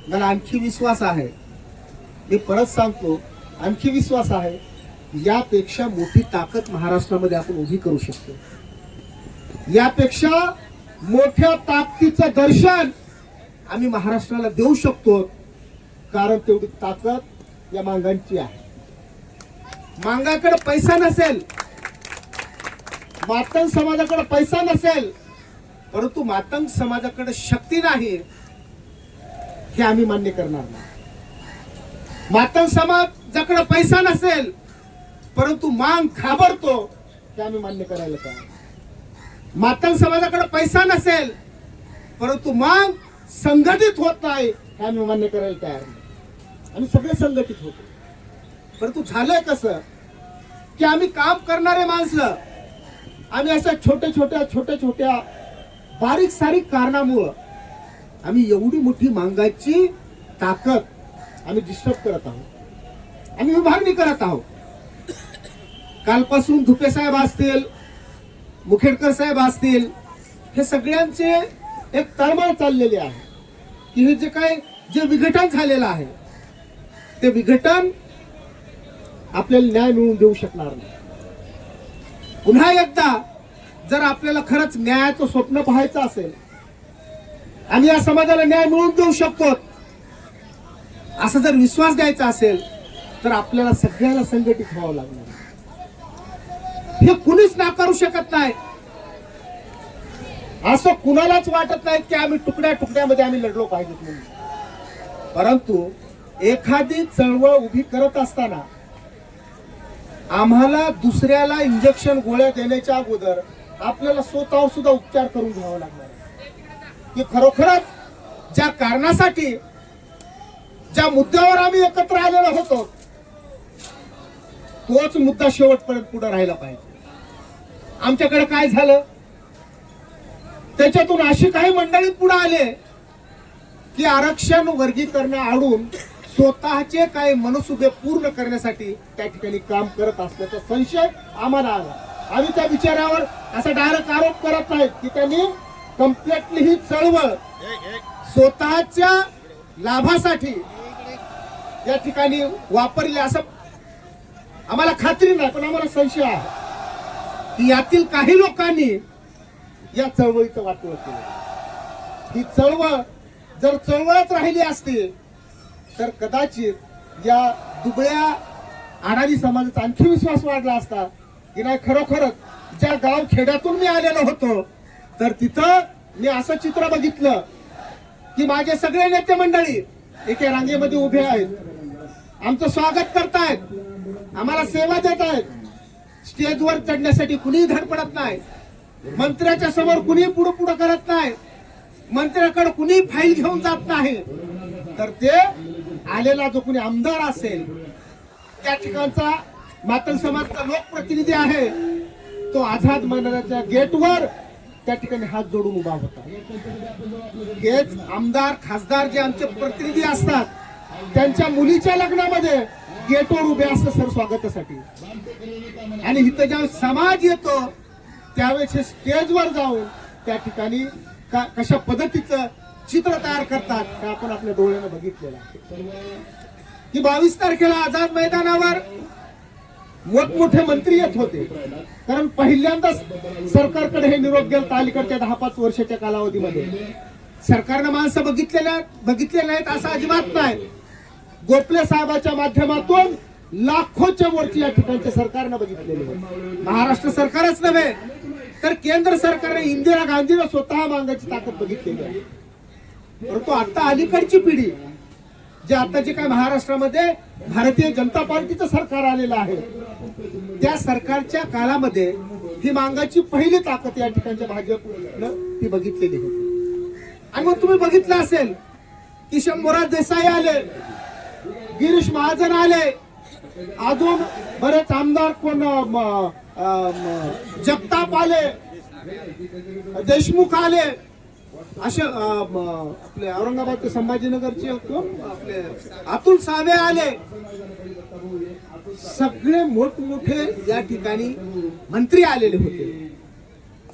मला आणखी विश्वास आहे, मी परत सांगतो, आणखी विश्वास आहे, यापेक्षा मोठी ताकद महाराष्ट्रामध्ये आपण उभी करू शकतो. यापेक्षा मोठ्या ताकदीचं दर्शन आम्ही महाराष्ट्राला देऊ शकतो, कारण तेवढी ताकद या मांगांची आहे. मांगाकडे पैसा नसेल, मातंग समाजाकडे पैसा नसेल, परंतु मातंग समाजाकडे शक्ती नाही हे आम्ही मान्य करणार नाही. मातंग समाजाकडे पैसा नसेल, परंतु मांग घाबरतो हे आम्ही मान्य करायला तयार. मातंग समाजाकडे पैसा नसेल, परंतु मांग संघटित होत नाही हे आम्ही मान्य करायला तयार नाही. आम्ही सगळे संघटित होतो, परंतु झालंय कसं की आम्ही काम करणारे माणसं, आम्ही अशा छोट्या छोट्या बारीक सारीक कारणामुळं आम्ही एवढी मोठी मांगाची ताकद आम्ही डिस्टर्ब करत आहोत, आम्ही विभागणी करत आहोत. कालपासून धुपे साहेब असतील, मुखेडकर साहेब असतील, हे सगळ्यांचे एक तळमळ चाललेली आहे की हे जे विघटन झालेलं आहे ते विघटन आपल्याला न्याय मिळवून देऊ शकणार नाही. पुन्हा एकदा जर आपल्याला खरंच न्यायाचं स्वप्न पाहायचं असेल आणि या समाजाला न्याय मिळवून देऊ शकतो असा जर विश्वास द्यायचा असेल तर आपल्याला सगळ्यांना संघटित व्हावं लागणार. हे कुणीच नाकारू शकत नाही. असं कुणालाच वाटत नाही की आम्ही तुकड्यामध्ये आम्ही लढलो पाहिजे म्हणून. परंतु एखादी चळवळ उभी करत असताना आम्हाला दुसऱ्याला इंजेक्शन गोळ्या देण्याच्या अगोदर आपल्याला स्वतःवर सुद्धा उपचार करून घ्यावा लागणार की खरोखरच ज्या कारणासाठी, ज्या मुद्द्यावर आम्ही एकत्र आलेलो होतो तोच मुद्दा शेवटपर्यंत पुढे राहिला पाहिजे. आमच्याकडे काय झालं, त्याच्यातून अशी काही मंडळी पुढे आले की आरक्षण वर्गीकरण आडून स्वतःचे काही मनसुबे पूर्ण करण्यासाठी त्या ठिकाणी काम करत असल्याचा संशय आम्हाला आला. आम्ही त्या विचारावर असा डायरेक्ट आरोप करत नाहीत की त्यांनी कम्प्लिटली ही चळवळ स्वतःच्या लाभासाठी या ठिकाणी वापरली असं आम्हाला खात्री नाही, पण आम्हाला संशय आहे की यातील काही लोकांनी या चळवळीचं वाटोळ केलं. ही चळवळ जर चळवळच राहिली असती तर कदाचित या दुबळ्या अडाणी समाजाचा आणखी विश्वास वाढला असता की नाही खरोखरच ज्या गाव खेड्यातून मी आलेलो होतो तर तिथं मी असं चित्र बघितलं की माझे सगळे नेते मंडळी एका रांगेमध्ये उभे आहेत, आमचं स्वागत करतायत, आम्हाला सेवा देत आहेत. स्टेजवर चढण्यासाठी कुणीही धडपडत नाही, मंत्र्याच्या समोर कुणी पुढं करत नाही, मंत्र्याकडे कुणी फाईल घेऊन जात नाही. तर ते आलेला जो कुणी आमदार असेल त्या ठिकाणचा मातंग समाजचा लोकप्रतिनिधी आहे तो आझाद मैदानाच्या गेटवर त्या ठिकाणी हात जोडून उभा होता. हेच आमदार खासदार जे आमचे प्रतिनिधी असतात त्यांच्या मुलीच्या लग्नामध्ये गेटवर उभे असतात सर स्वागतासाठी. आणि इथं जेव्हा समाज येतो त्यावेळेस हे स्टेजवर जाऊन त्या ठिकाणी कशा पद्धतीचं चित्र तयार करतात हे आपण आपल्या डोळ्यानं बघितलेलं आहे. की 22 तारखेला आझाद मैदानावर मोठमोठे मंत्री येत होते, कारण पहिल्यांदाच सरकारकडे हे निरोप गेला अलीकडच्या 10-5 वर्षाच्या कालावधीमध्ये. सरकारनं माणसं बघितले नाहीत असं अजिबात नाही. गोपले साहेबाच्या माध्यमातून लाखोच्या वरती या ठिकाणच्या सरकारनं बघितलेले. महाराष्ट्र सरकारच नव्हे तर केंद्र सरकारने इंदिरा गांधीनं स्वतः मागायची ताकद बघितलेली आहे. परंतु आता अलीकडची पिढी जे आताचे काय महाराष्ट्रामध्ये भारतीय जनता पार्टीचं सरकार आलेलं आहे त्या सरकारच्या काळामध्ये ही मागाची पहिली ताकद या ठिकाणच्या भाजपनं ती बघितलेली होती. आणि मग तुम्ही बघितलं असेल की शंभूराज देसाई आले, गिरीश महाजन आले, अजून बरेच आमदार कोण जगताप आले, देशमुख आले, असे आपले औरंगाबाद संभाजीनगरचे आपले अतुल सावे आले. सगळे मोठमोठे या ठिकाणी मंत्री आलेले होते.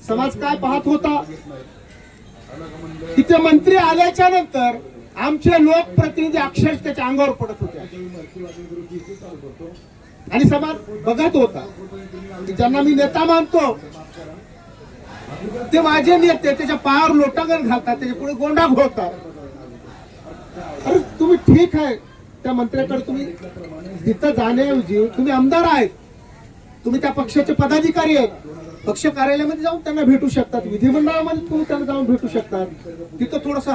समाज काय पाहत होता, तिथे मंत्री आल्याच्या नंतर आमचे लोकप्रतिनिधी अक्षरशः त्याच्या अंगावर पडत होते आणि समाज बघत होता. ज्यांना मी नेता मानतो ते माझे नेते त्याच्या पायावर लोटांगण घालतात, त्याच्या पुढे गोंडा घोळतात. अरे तुम्ही ठीक आहे, त्या मंत्र्याकडे तुम्ही तिथं जाण्याऐवजी तुम्ही आमदार आहेत, तुम्ही त्या पक्षाचे पदाधिकारी आहेत, पक्ष कार्यालयामध्ये जाऊन त्यांना भेटू शकतात, विधिमंडळामध्ये तुम्ही त्यांना जाऊन भेटू शकतात. तिथं थोडस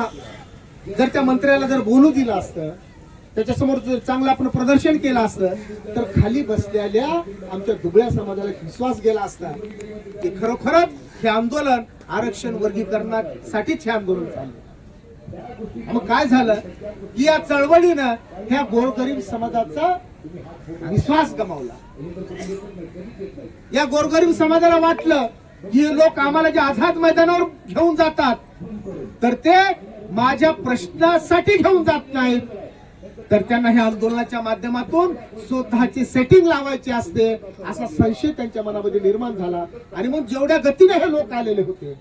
जर त्या मंत्र्याला जर बोलू दिलं असतं, त्याच्यासमोर जर चांगलं आपण प्रदर्शन केलं असतं, तर खाली बसलेल्या आमच्या दुबळ्या समाजाला विश्वास गेला असता की खरोखरच हे आंदोलन आरक्षण वर्गीकरणासाठीच हे आंदोलन चाललं. मग काय झालं की या चळवळीनं ह्या गोरगरीब समाजाचा विश्वास गमावला. या गोरगरीब समाजाला वाटलं की हे लोक आम्हाला जे आझाद मैदानावर घेऊन जातात तर ते माझ्या प्रश्नासाठी घेऊन जात नाहीत, तर त्यांना ह्या आंदोलनाच्या माध्यमातून स्वतःची सेटिंग लावायची असते असा संशय त्यांच्या मनामध्ये निर्माण झाला. आणि मग जेवढ्या गतीने हे लोक आलेले होते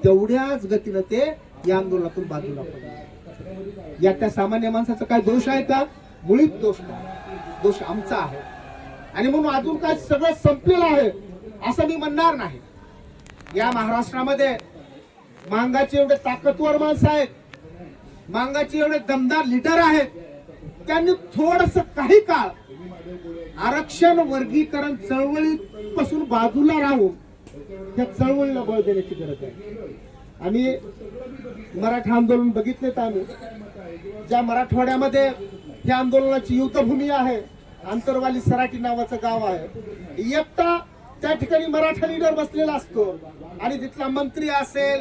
तेवढ्याच गतीनं ते या आंदोलनातून बाजूला पडले. या त्या सामान्य माणसाचा काय दोष आहे का? मुळीच दोष नाही, दोष आमचा आहे. आणि म्हणून अजून काय सगळं संपलेलं आहे असं मी म्हणणार नाही. या महाराष्ट्रामध्ये मांगाचे एवढे ताकदवर माणसं आहेत, मांगाचे एवढे दमदार लीडर आहेत, त्यांनी थोडस काही काळ आरक्षण वर्गीकरण चळवळीपासून बाजूला राहून त्या चळवळीला बळ देण्याची गरज आहे. आम्ही मराठा आंदोलन बघितले तर आम्ही ज्या मराठवाड्यामध्ये या आंदोलनाची युद्धभूमी आहे, आंतरवाली सराटी नावाचं गाव आहे, एकटा त्या ठिकाणी मराठा लीडर बसलेला असतो आणि तिथला मंत्री असेल,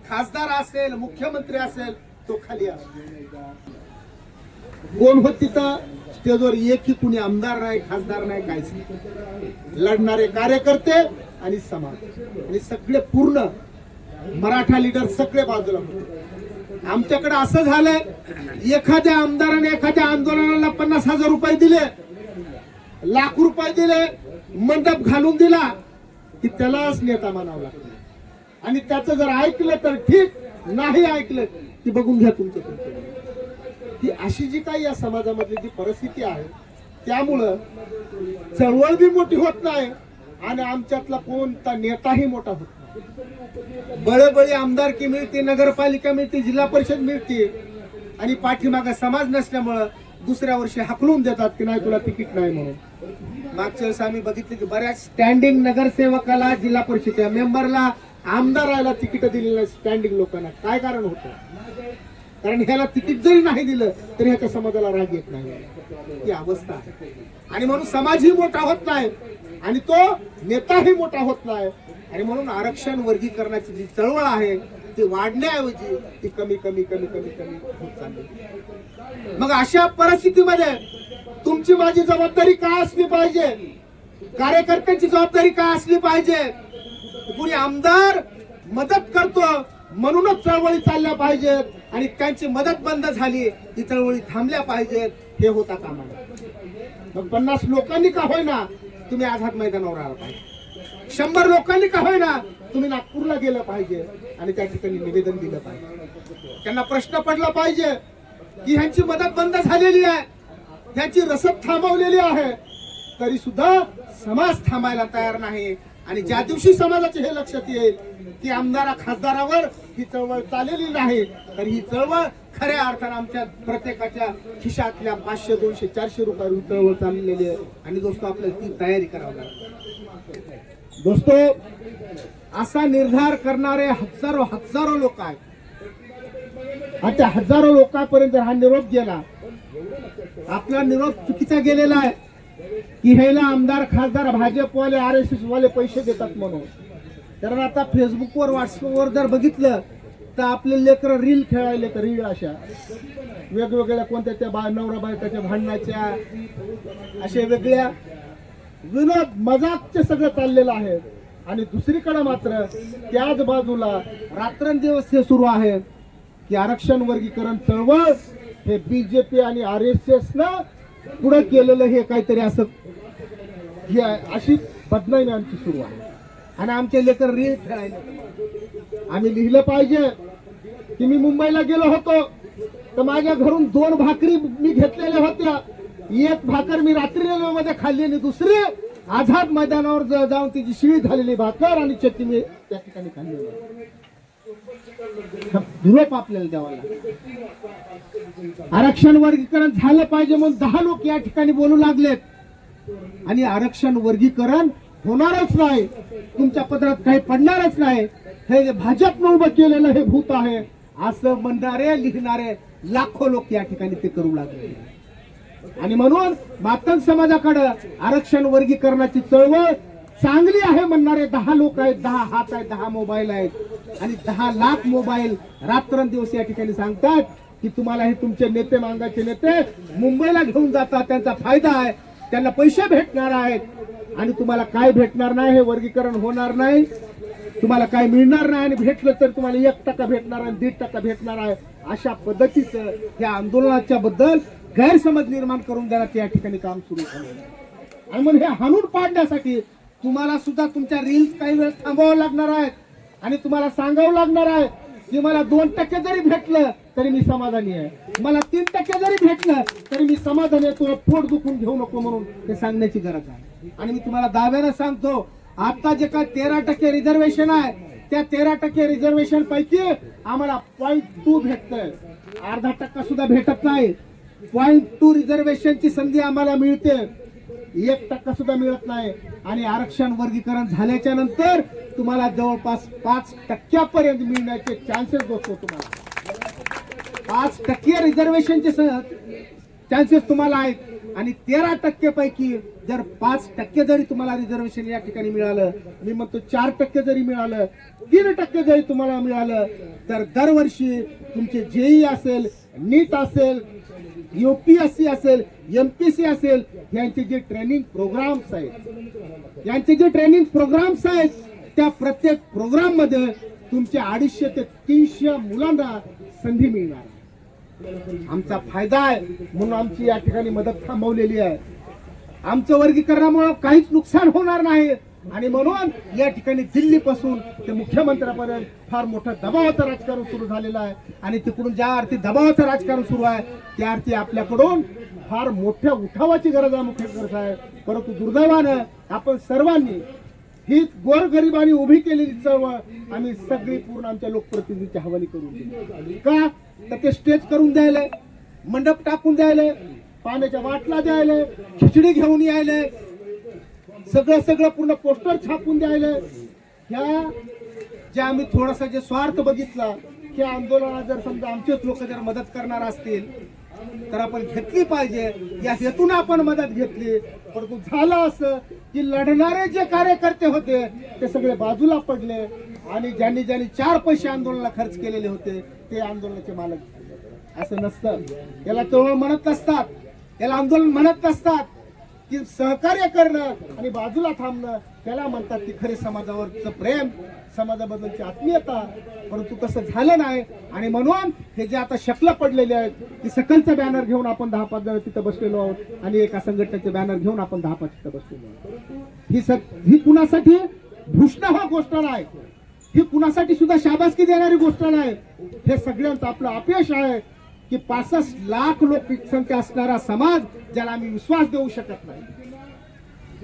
खासदार असेल, मुख्यमंत्री असेल, तो खाली असतो. कोण होत तिथं स्टेजवर? एकही कुणी आमदार नाही, खासदार नाही, काहीच नाही. लढणारे कार्यकर्ते आणि समाज आणि सगळे पूर्ण मराठा लीडर सगळे बाजूला होते. आमच्याकडे असं झालंय, एखाद्या आमदाराने एखाद्या आंदोलनाला 50,000 रुपये दिले, लाख रुपये दिले, मंडप घालून दिला की त्यालाच नेता मानावं लागतं. आणि त्याचं जर ऐकलं तर ठीक, नाही ऐकलं की बघून घ्या तुमचं. ही अशी जी काही या समाजामधली जी परिस्थिती आहे त्यामुळं चळवळ बी मोठी होत नाही आणि आमच्यातला कोणता नेताही मोठा होत नाही. बळबळी आमदारकी मिळते, नगरपालिका मिळते, जिल्हा परिषद मिळते आणि पाठीमागा समाज नसल्यामुळं दुसऱ्या वर्षी हाकलून देतात की नाही तुला तिकीट नाही म्हणून. मागच्या वेळेस आम्ही बघितले की बऱ्याच स्टँडिंग नगरसेवकाला, जिल्हा परिषदेच्या मेंबरला, आमदाराला तिकीट दिलेली नाही स्टँडिंग लोकांना. काय कारण होतं? कारण ह्याला तिकीट जरी नाही दिलं तरी ह्याच्या समाजाला राग येत नाही. ही अवस्था आहे आणि म्हणून समाजही मोठा होत नाही आणि तो नेताही मोठा होत नाही. आणि म्हणून आरक्षण वर्गीकरणाची जी चळवळ आहे ती वाढण्याऐवजी ती कमी कमी कमी कमी कमी होत चालली. मग अशा परिस्थितीमध्ये तुमची माझी जबाबदारी काय असली पाहिजे? कार्यकर्त्यांची जबाबदारी काय असली पाहिजे? कुणी आमदार मदत करतो म्हणूनच चळवळी चालल्या पाहिजेत आणि त्यांची मदत बंद झाली की चळवळी थांबल्या पाहिजेत, हे होता कामा नये. मग 50 लोकांनी का होईना तुम्ही आझाद मैदानावर आला पाहिजे, 100 लोकांनी का होईना तुम्ही नागपूरला गेलं पाहिजे आणि त्या ठिकाणी निवेदन दिलं पाहिजे. त्यांना प्रश्न पडला पाहिजे की ह्यांची मदत बंद झालेली आहे, ह्यांची रसद थांबवलेली आहे, तरी सुद्धा समाज थांबायला तयार नाही. आणि ज्या दिवशी समाजाचे हे लक्षात येईल की आमदारा खासदारावर ही चळवळ चाललेली नाही, तर ही चळवळ खऱ्या अर्थानं आमच्या प्रत्येकाच्या खिशातल्या 500, 200, 400 रुपये चळवळ चाललेली आहे. आणि दोस्तो आपल्याला ती तयारी करावी लागते. दोस्तो असा निर्धार करणारे हजारो लोक आहेत आणि त्या हजारो लोकांपर्यंत हा निरोप गेला. आपला निरोप चुकीचा गेलेला आहे की ह्याला आमदार खासदार भाजपवाले RSS वाले पैसे देतात म्हणून. कारण आता फेसबुकवर व्हॉट्सअपवर जर बघितलं तर आपले लेकरं रील खेळायले, तर रील अशा वेगवेगळ्या कोणत्या त्या नवरा बायकाच्या भांडणाच्या अशा वेगळ्या विनोद मजाकचे सगळं चाललेलं आहे. आणि दुसरीकडे मात्र त्याच बाजूला रात्रंदिवस हे सुरू आहे की आरक्षण वर्गीकरण चळवळ हे BJP आणि RSS न पुढे केलेलं हे काहीतरी असं ही अशी बदनामी आमची सुरू आहे. आणि आमचे लेकर रील खेळायला. आम्ही लिहिलं पाहिजे की मी मुंबईला गेलो होतो तर माझ्या घरून 2 भाकरी मी घेतलेल्या होत्या. एक भाकर मी रात्री रेल्वेमध्ये खाल्ली आणि दुसरी आझाद मैदानावर जाऊन तिची शिळी झालेली भाकर आणि चटणी मी त्या ठिकाणी खाल्ली. निरोप आपल्याला द्यावा लागेल. आरक्षण वर्गीकरण झालं पाहिजे म्हणून 10 लोक या ठिकाणी बोलू लागलेत आणि आरक्षण वर्गीकरण होणारच नाही, तुमच्या पदरात काही पडणारच नाही, हे भाजपनं उभं केलेलं हे भूत आहे असं म्हणणारे लिहिणारे लाखो लोक या ठिकाणी ते करू लागले. आणि म्हणून मातंग समाजाकडे आरक्षण वर्गीकरणाची चळवळ चांगली आहे म्हणणारे 10 लोक आहेत, 10 हात आहेत, 10 मोबाईल आहेत आणि 10 लाख मोबाईल रात्रंदिवस या ठिकाणी सांगतात की तुम्हाला हे तुमचे नेते मांगाचे नेते मुंबईला घेऊन जातात, त्यांचा फायदा आहे, त्यांना पैसे भेटणार आहेत आणि तुम्हाला काय भेटणार नाही, हे वर्गीकरण होणार नाही, तुम्हाला काय मिळणार नाही आणि भेटलं तर तुम्हाला 1% भेटणार आणि 1.5% भेटणार आहे. अशा पद्धतीचं या आंदोलनाच्या बद्दल गैरसमज निर्माण करून देण्यात या ठिकाणी काम सुरू झालं. आणि म्हणून हे हाणून पाडण्यासाठी तुम्हाला सुद्धा तुमच्या रील्स काही वेळ थांबावं लागणार आहेत आणि तुम्हाला सांगावं लागणार आहे की मला 2% जरी भेटलं तरी मी समाधानी आहे, मला 3% जरी भेटलं तरी मी समाधानी आहे, तुला पोट दुखून घेऊ नको म्हणून हे सांगण्याची गरज आहे. आणि मी तुम्हाला दाव्यानं सांगतो, आता जे काय 13% रिझर्वेशन आहे त्या 13% रिझर्वेशन पैकी आम्हाला 0.2 भेटतंय, अर्धा टक्का सुद्धा भेटत नाही. 0.2 रिझर्वेशनची संधी आम्हाला मिळते, 1% सुद्धा मिळत नाही. आणि आरक्षण वर्गीकरण झाल्याच्या नंतर तुम्हाला जवळपास 5% मिळण्याचे चान्सेस बसतो. तुम्हाला 5% रिझर्वेशनचे चान्सेस तुम्हाला आहेत आणि 13% पैकी जर 5% जरी तुम्हाला रिझर्वेशन या ठिकाणी मिळालं, मी म्हणतो 4% जरी मिळालं, 3% जरी तुम्हाला मिळालं तर दरवर्षी तुमचे जेई असेल, नीट असेल, UPSC असेल, MPC असेल, यांचे जे ट्रेनिंग प्रोग्राम्स आहेत त्या प्रत्येक प्रोग्राम मध्ये तुमचे 250 ते 300 मुलांना संधी मिळणार. आमचा फायदा आहे म्हणून आमची या ठिकाणी मदत थांबवलेली आहे. आमचं वर्गीकरणामुळे काहीच नुकसान होणार नाही आणि म्हणून या ठिकाणी दिल्लीपासून ते मुख्यमंत्र्यापर्यंत फार मोठं दबावाचं राजकारण सुरू झालेलं आहे. आणि तिकडून ज्या अर्थी दबावाचं राजकारण सुरू आहे त्या अर्थी आपल्याकडून फार मोठ्या उठावाची गरज आहे, मुख्य गरज आहे. परंतु दुर्दैवानं आपण सर्वांनी ही गोरगरिबांनी उभी केलेली चळवळ आम्ही सगळी पूर्ण आमच्या लोकप्रतिनिधीच्या हवाली करून दिली. का तर ते स्टेज करून द्यायले, मंडप टाकून द्यायले, पाण्याच्या बाटला द्यायले, खिचडी घेऊन यायले, सगळं पूर्ण पोस्टर छापून द्यायले. ह्या जे आम्ही थोडासा जे स्वार्थ बघितला की आंदोलनात जर समजा आमचेच लोक जर मदत करणार असतील तर आपण घेतली पाहिजे, या हेतून आपण मदत घेतली. परंतु झालं असं की लढणारे जे कार्यकर्ते होते ते सगळे बाजूला पडले आणि ज्यांनी 4 पैसे आंदोलनाला खर्च केलेले होते ते आंदोलनाचे मालक झाले. असं नसतं, याला चळवळ म्हणत नसतात, याला आंदोलन म्हणत नसतात. की सहकार्य करणं आणि बाजूला थांबणं त्याला म्हणतात की खरे समाजावरचं प्रेम, समाजाबद्दलची आत्मीयता. परंतु तसं झालं नाही आणि म्हणून हे जे आता शकलं पडलेले आहेत की सकलचं बॅनर घेऊन आपण 10-5 जण तिथं बसलेलो आहोत आणि एका संघटनेचे बॅनर घेऊन आपण 10-5 तिथं बसलेलो आहोत. ही कुणासाठी भूषण हा गोष्ट नाही, ही कुणासाठी सुद्धा शाबासकी देणारी गोष्ट नाही. हे सगळ्यांचं आपलं अपयश आहे की 65 लाख लोकसंख्या असणारा समाज ज्याला आम्ही विश्वास देऊ शकत नाही.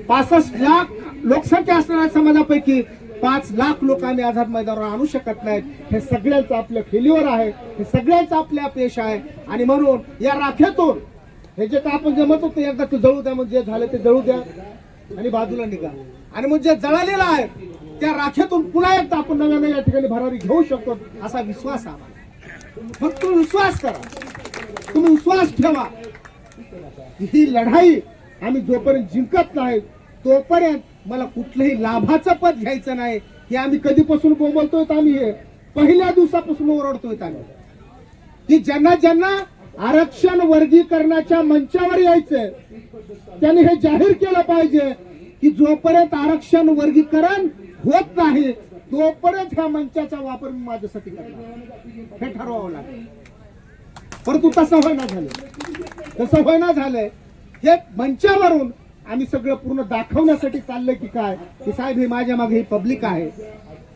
65 लाख लोकसंख्या असणाऱ्या समाजापैकी 5 लाख लोक आम्ही आझाद मैदानावर आणू शकत नाहीत. हे सगळ्यांचं आपलं फेल्युअर आहे, हे सगळ्यांचं आपलं अपयश आहे. आणि म्हणून या राखेतून हे जे काय आपण जमत होतो एकदा ते जळू द्या, म्हणजे जे झालं ते जळू द्या आणि बाजूला निघा. आणि मग जे जळालेलं आहे त्या राखेतून पुन्हा एकदा आपण नव्यानं या ठिकाणी भरारी घेऊ शकतो असा विश्वास आम्हाला. फक्त विश्वास करा, तुम्ही विश्वास ठेवा. ही लढाई आम्ही जोपर्यंत जिंकत नाही तोपर्यंत मला कुठलंही लाभाचं पद घ्यायचं नाही. हे आम्ही कधीपासून बोलतोय, आम्ही हे पहिल्या दिवसापासून ओरडतोय आम्ही की ज्यांना आरक्षण वर्गीकरणाच्या मंचावर यायचंय त्यांनी हे जाहीर केलं पाहिजे की जोपर्यंत आरक्षण वर्गीकरण होत नाही तोपर्यंत ह्या मंचाचा वापर मी माझ्यासाठी करणार, हे ठरवावं लागेल. परंतु तसं होईना झालंय. हे मंचावरून आम्ही सगळं पूर्ण दाखवण्यासाठी चाललंय की काय की साहेब हे माझ्या मागे ही पब्लिक आहे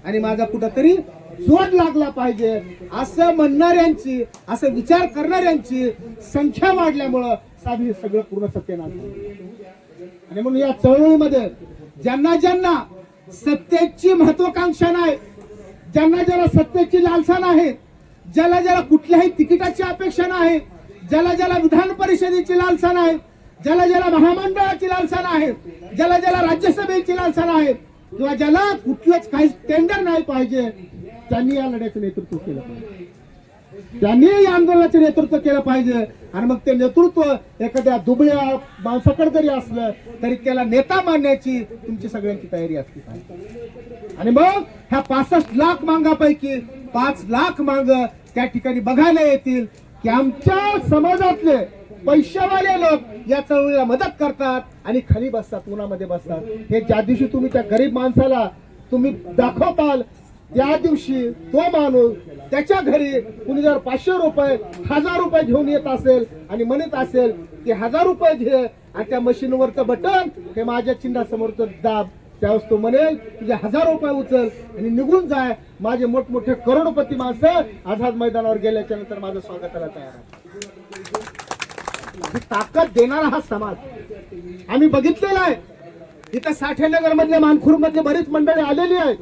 आणि माझा कुठंतरी जोड लागला पाहिजे असं म्हणणाऱ्यांची, असं विचार करणाऱ्यांची संख्या वाढल्यामुळं साधी सगळं पूर्ण सत्यानाश झालं. आणि म्हणून या चळवळीमध्ये ज्यांना ज्यांना सत्तेची महत्वाकांक्षा नाही, ज्यांना ज्याला सत्तेची लालसा नाही, ज्याला ज्याला कुठल्याही तिकिटाची अपेक्षा नाही, ज्याला ज्याला विधान परिषदेची लालसा नाही, ज्याला ज्याला महामंडळाची लालसा नाही, ज्याला ज्याला राज्यसभेची लालसा नाही, किंवा ज्याला कुठलंच काही टेंडर नाही पाहिजे, त्यांनी या लढ्याचं नेतृत्व केलं पाहिजे, त्यांनी या आंदोलनाचे नेतृत्व केलं पाहिजे. आणि मग ते नेतृत्व एखाद्या दुबळ्या माणसाकडे जरी असलं तरी त्याला नेता मानण्याची तुमची सगळ्यांची तयारी असली पाहिजे. आणि मग ह्या 65 लाख मांगापैकी 5 लाख मांग त्या ठिकाणी बघायला येतील की आमच्या समाजातले पैशावाले लोक या चळवळीला मदत करतात आणि खाली बसतात, उन्हामध्ये बसतात. हे ज्या दिवशी तुम्ही त्या गरीब माणसाला तुम्ही दाखवताल त्या दिवशी तो माणूस त्याच्या घरी कुणी जर 500 रुपये 1000 रुपये घेऊन येत असेल आणि म्हणत असेल की 1000 रुपये घे आणि त्या मशीनवरचं बटन हे माझ्या चिन्हासमोरचं दाब, त्यावेळेस तो म्हणेल तुझे 1000 रुपये उचल आणि निघून जाय. माझे मोठमोठे करोडपती माणसं आझाद मैदानावर गेल्याच्या नंतर माझं स्वागताला तयार आहे. ही ताकद देणारा हा समाज आम्ही बघितलेला आहे. इथं साठेनगर मधले, मानखुर्द मधले बरीच मंडळी आलेली आहेत.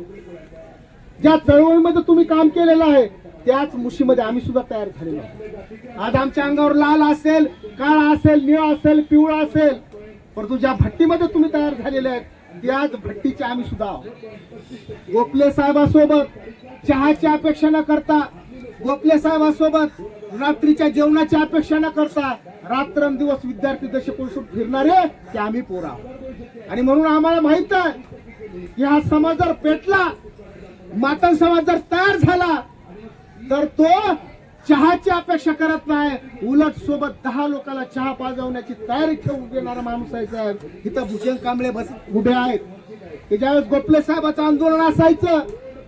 ज्या चळवळीमध्ये तुम्ही काम केलेलं आहे त्याच मुशीमध्ये आम्ही सुद्धा तयार झालेलो आहोत. आज आमच्या अंगावर लाल असेल, काळा असेल, निळा असेल, पिवळा असेल, परंतु ज्या भट्टीमध्ये तुम्ही तयार झालेले आहेत त्याच भट्टीचे आम्ही सुद्धा आहोत. गोखले साहेबांसोबत चहाची अपेक्षा न करता, गोखले साहेबांसोबत रात्रीच्या जेवणाची अपेक्षा न करता रात्रंदिवस विद्यार्थी जसे कोसून फिरणारे ते आम्ही पोरं आहोत. आणि म्हणून आम्हाला माहित आहे की हा समाज जर पेटला, मातन समाज जर तयार झाला तर तो चहाची अपेक्षा करत नाही, उलट सोबत 10 लोकांना चहा पाजवण्याची तयारी ठेवून देणारा माणूस आहे. साहेब इथं भूषण कांबळे उभे आहेत की ज्यावेळेस गोखले साहेबांचं आंदोलन असायचं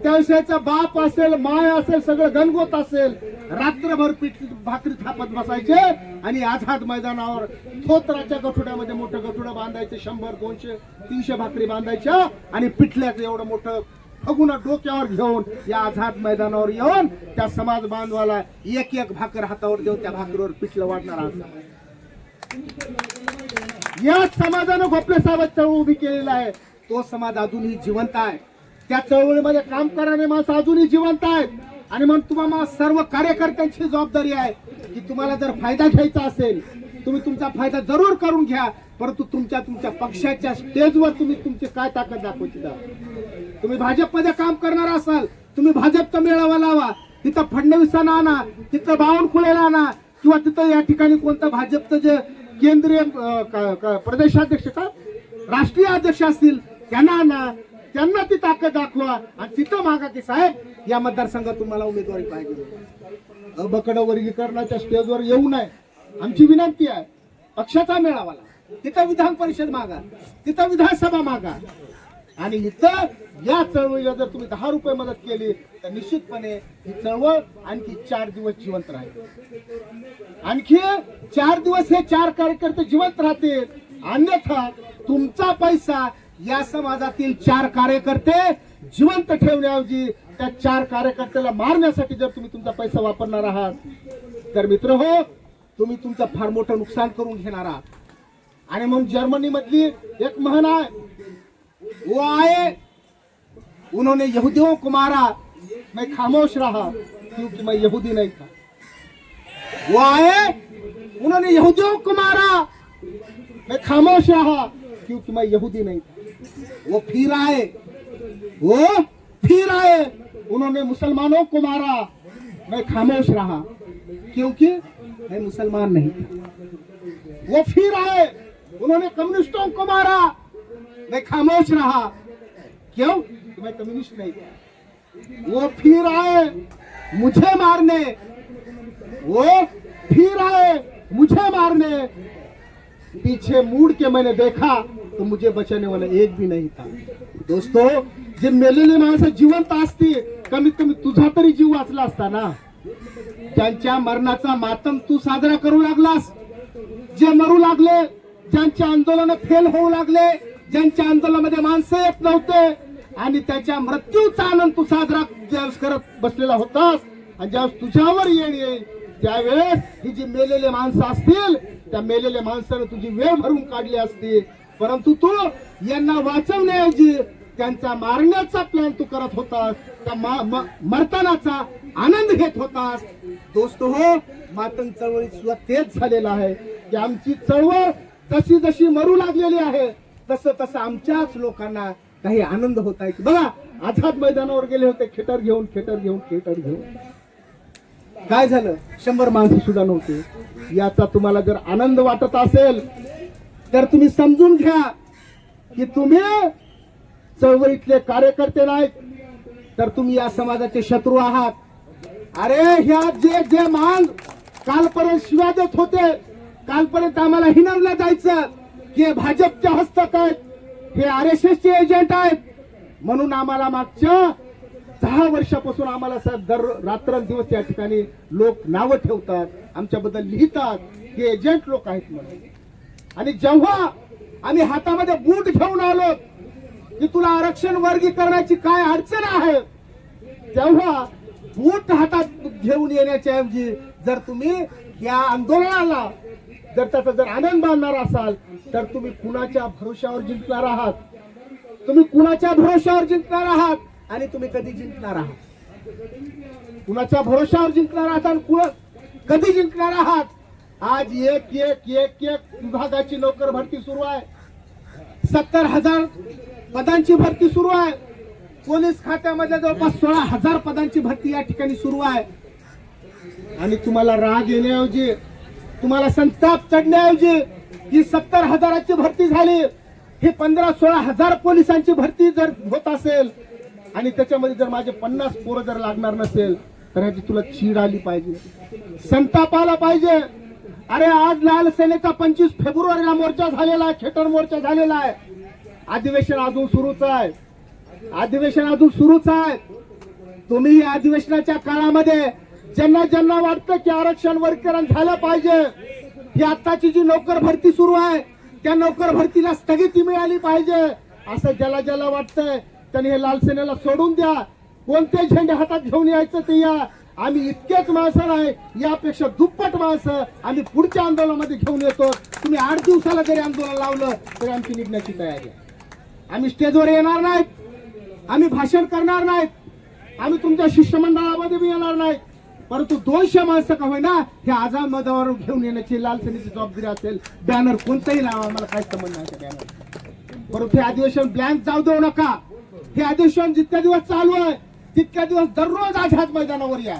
त्यावेळेस बाप असेल, माय असेल, सगळं गणगोत असेल, रात्रभर पीठ भाकरी थापत बसायचे आणि आझाद मैदानावर थोतराच्या गठुड्यामध्ये मोठं गठुडं बांधायचे, 100, 200, 300 भाकरी बांधायच्या आणि पिठल्याचं एवढं मोठं फगुन डोक्यावर घेऊन या आझाद मैदानावर येऊन त्या समाज बांधवाला एक एक भाकर हातावर देऊन त्या भाकरीवर पिठलं वाढणार. या समाजानं गोखले साहेबांची चळवळ उभी केलेला आहे. तो समाज अजूनही जिवंत आहे. त्या चळवळीमध्ये काम करणारे माणसं अजूनही जिवंत आहेत. आणि म्हणून तुम्हाला सर्व कार्यकर्त्यांची जबाबदारी आहे की तुम्हाला जर फायदा घ्यायचा असेल तुम्ही तुमचा फायदा जरूर करून घ्या, परंतु तुमच्या पक्षाच्या स्टेजवर तुम्ही तुमची काय ताकद दाखवायची. तुम्ही भाजपमध्ये काम करणार असाल, तुम्ही भाजपचा मेळावा लावा, तिथं फडणवीसांना आणा, तिथं बावनकुळेला आणा, किंवा तिथं या ठिकाणी कोणतं भाजपचं जे केंद्रीय प्रदेशाध्यक्ष का राष्ट्रीय अध्यक्ष असतील त्यांना आणा, त्यांना ती ताकद दाखवा आणि तिथं मागा की साहेब या मतदारसंघात तुम्हाला उमेदवारी पाहिजे. अबकड वर्गीकरणाच्या स्टेजवर येऊ नये आमची विनंती आहे. पक्षाचा मेळावा, तिथं विधान परिषद मागा, तिथं विधानसभा मागा. आणि इथं या चळवळीला जर तुम्ही 10 रुपये मदत केली तर निश्चितपणे ही चळवळ आणखी 4 दिवस जिवंत राहील. आणखी 4 दिवस हे 4 कार्यकर्ते जिवंत राहतील. अन्यथा तुमचा पैसा या समाजातील 4 कार्यकर्ते जिवंत ठेवण्याऐवजी त्या 4 कार्यकर्त्याला मारण्यासाठी जर तुम्ही तुमचा पैसा वापरणार आहात तर मित्र हो, तुम्ही तुमचं फार मोठं नुकसान करून घेणार आहात. आणि म्हणून जर्मनी मधली एक म्हण आहे, वो आए उन्होंने यहूदियों को मारा, मैं खामोश रहा क्योंकि मैं यहूदी नहीं था. वो आए उन्होंने यहूदियों को मारा, मैं खामोश रहा क्योंकि मैं यहूदी नहीं था. वो फिर आए उन्होंने मुसलमानों को मारा, मैं खामोश रहा क्योंकि मैं मुसलमान नहीं था. वो फिर आए उन्होंने कम्युनिस्टों को मारा, मैं खामोश रहा क्यों, मैं कम्युनिस्ट नहीं था. वो फिर आए मुझे मारने, वो फिर आए मुझे मारने, पीछे मुड़ के मैंने देखा तो मुझे बचाने वाला एक भी नहीं था. दोस्तों, जे मेलेले माणसं जिवंत असतील कमीत कमी तुझा तरी जीव वाचला असता ना. ज्यांच्या मरणाचा मातम तू साजरा करू लागलास, जे मरू लागले, ज्यांच्या आंदोलन फेल होऊ लागले, ज्यांच्या आंदोलनामध्ये माणसं येत नव्हते, आणि त्याच्या मृत्यूचा आनंद तू साजरा ज्यावेळेस करत बसलेला होतास आणि ज्यावेळेस तुझ्यावर येईल त्यावेळेस ही जी मेलेले माणसं असतील त्या मेलेल्या माणसानं तुझी वेळ भरून काढली असती, परंतु तू यांना वाचवण्याऐवजी त्यांचा मारण्याचा प्लॅन तू करत होतास, त्या मरतानाचा आनंद घेत होतास. दोस्त हो, मातंग चळवळीत सुद्धा तेच झालेलं आहे की आमची चळवळ जशी जशी मरू लागलेली आहे तसं तसं आमच्याच लोकांना काही आनंद होत आहे. बघा, आझाद मैदानावर गेले होते खेटर घेऊन काय झालं, 100 माणसं सुद्धा नव्हते. याचा तुम्हाला जर आनंद वाटत असेल तर तुम्ही समजून घ्या की तुम्ही चळवळीतले कार्यकर्ते नाहीत, तर तुम्ही या समाजाचे शत्रू आहात. अरे ह्या जे मान कालपर्यंत शिव्या देत होते, कालपर्यंत आम्हाला हिणवलं जायचं की भाजपच्या हस्तक आहेत, हे RSSचे एजंट आहेत, म्हणून आम्हाला मागच्या 10 वर्षापासून आम्हाला रात्रंदिवस या ठिकाणी लोक नावं ठेवतात, आमच्याबद्दल लिहितात की एजंट लोक आहेत म्हणून. आणि जेव्हा आम्ही हातामध्ये बूट घेऊन आलो की तुला आरक्षण वर्गीकरणाची काय अडचण आहे, तेव्हा बूट हातात घेऊन येण्याच्या ऐवजी जर तुम्ही या आंदोलनाला जर त्याचा जर आनंद मानणार असाल तर तुम्ही कुणाच्या भरोशावर जिंकणार आहात, तुम्ही कुणाच्या भरोशावर जिंकणार आहात आणि तुम्ही कधी जिंकणार आहात, कुणाच्या भरोशावर जिंकणार आहात आणि कधी जिंकणार आहात. आज एक एक एक एक विभागाची नोकर भरती सुरू आहे, 70,000 पदांची भरती सुरू आहे, पोलीस खात्यामध्ये जवळपास 16,000 पदांची भरती या ठिकाणी सुरू आहे. आणि तुम्हाला राग येण्याऐवजी, तुम्हाला संताप चढण्याऐवजी ही 70,000ची भरती झाली, हे 15-16,000 पोलिसांची भरती जर होत असेल आणि त्याच्यामध्ये जर माझे 50 पोरं जर लागणार नसेल तर ह्याची तुला चीड आली पाहिजे, संताप आला पाहिजे. अरे आज लाल सेनेचा 25 फेब्रुवारीला मोर्चा झालेला आहे, खेटर मोर्चा झालेला आहे, अधिवेशन अजून सुरूच आहे, अधिवेशन अजून सुरूच आहे. तुम्ही या अधिवेशनाच्या काळामध्ये ज्यांना ज्यांना वाटतं की आरक्षण वर्गीकरण झालं पाहिजे, ही आताची जी नोकर भरती सुरू आहे त्या नोकर भरतीला स्थगिती मिळाली पाहिजे, असं ज्याला ज्याला वाटतंय त्यांनी हे लाल सेनेला सोडून द्या, कोणते झेंडे हातात घेऊन यायचं ते या. आम्ही इतकेच माणसं नाही, यापेक्षा दुप्पट माणसं आम्ही पुढच्या आंदोलनामध्ये घेऊन येतो. तुम्ही 8 दिवसाला जरी आंदोलन लावलं तरी आमची निघण्याची तयारी आहे. आम्ही स्टेजवर येणार नाहीत, आम्ही भाषण करणार नाहीत, आम्ही तुमच्या शिष्टमंडळामध्ये बी येणार नाहीत, परंतु 200 माणसं का होईना हे आझाद मैदानावर घेऊन येण्याची लाल सेनेची जबाबदारी असेल. बॅनर कोणताही लावा, मला काय संबंध नाही त्या बॅनर. परंतु हे अधिवेशन ब्लँक जाऊ देऊ नका. हे अधिवेशन जितक्या दिवस चालू आहे तितक्या दिवस दररोज आझाद मैदानावर या.